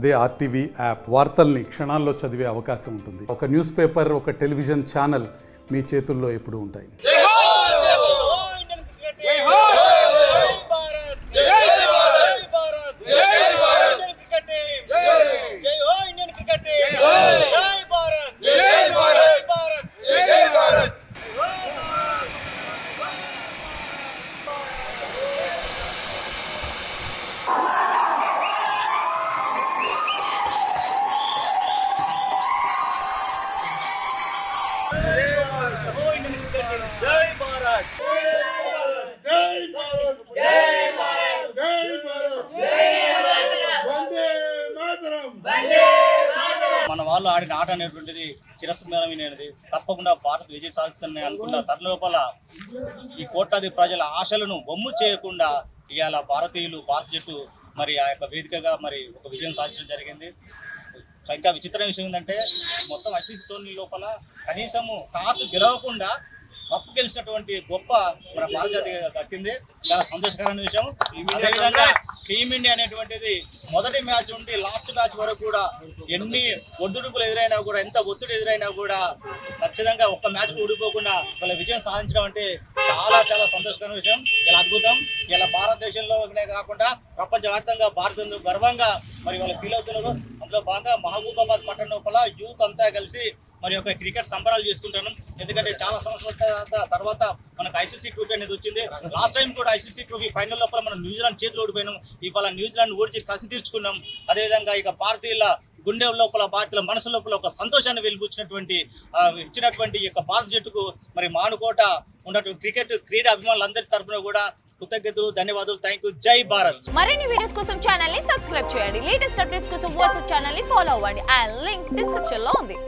అదే RTV app వార్తల్ని క్షణాల్లో చదివే అవకాశం ఉంటుంది. ఒక న్యూస్ పేపర్, ఒక టెలివిజన్ ఛానల్ మీ చేతుల్లో ఎప్పుడూ ఉంటాయి. మన వాళ్ళు ఆడిన ఆట అనేటువంటిది చిరస్మరణీయమైనది. తప్పకుండా భారత్ విజయం సాధిస్తుందని అనుకున్న తరుణలోపల ఈ కోట్లాది ప్రజల ఆశలను బొమ్ము చేయకుండా ఇవాళ భారతీయులు భారత జట్టు మరి ఆ యొక్క వేదికగా మరి ఒక విజయం సాధించడం జరిగింది. ఇంకా విచిత్రమైన విషయం ఏంటంటే మొత్తం ఐసీసీ టోర్నీ లోపల కనీసము టాస్ గెలవకుండా కప్పు గెలిచినటువంటి గొప్ప మన భారత జాతి దక్కింది. చాలా సంతోషకరమైన విషయం. అదేవిధంగా టీమిండియా అనేటువంటిది మొదటి మ్యాచ్ నుండి లాస్ట్ మ్యాచ్ వరకు కూడా ఎన్ని ఒడిదుడుకులు ఎదురైనా కూడా, ఎంత ఒత్తిడి ఎదురైనా కూడా ఖచ్చితంగా ఒక్క మ్యాచ్ ఓడిపోకుండా వాళ్ళ విజయం సాధించడం అంటే చాలా చాలా సంతోషకరమైన విషయం. ఇలా అద్భుతం. ఇలా భారతదేశంలోనే కాకుండా ప్రపంచవ్యాప్తంగా భారతదేశంలో గర్వంగా మరి వాళ్ళు ఫీల్ అవుతున్నారు. అందులో భాగంగా మహబూబాబాద్ పట్టణ లోపల యూత్ అంతా కలిసి మరి ఒక క్రికెట్ సంబరాలు చేసుకుంటాను. ఎందుకంటే చాలా సంవత్సరాల తర్వాత మనకు ఐసీసీ ట్రోఫీ అనేది వచ్చింది. లాస్ట్ టైం కూడా ఐసీసీ ట్రోఫీ ఫైనల్ లోపల మనం న్యూజిలాండ్ చేతులు ఓడిపోయినాం. ఇవాళ న్యూజిలాండ్ ఓడిచి కసి తీర్చుకున్నాం. అదేవిధంగా ఇక భారతీయుల గుండె లోపల, భారతీయుల మనసు లోపల ఒక సంతోషాన్ని వెలిబుచ్చినటువంటి ఇచ్చినటువంటి ఈ యొక్క భారత జట్టుకు మరి మానుకోట ఉన్నటువంటి క్రికెట్ క్రీడా అభిమానులందరి తరఫున కూడా కృతజ్ఞతలు, ధన్యవాదాలు. Thank you. జై భారత్. మరిన్ని వీడియోస్ కోసం ఛానల్ ని సబ్స్క్రైబ్ చేయండి. లేటెస్ట్ అప్డేట్స్ కోసం వాట్సాప్ ఛానల్ ని ఫాలో అవ్వండి. ఆ లింక్ డిస్క్రిప్షన్ లో ఉంది.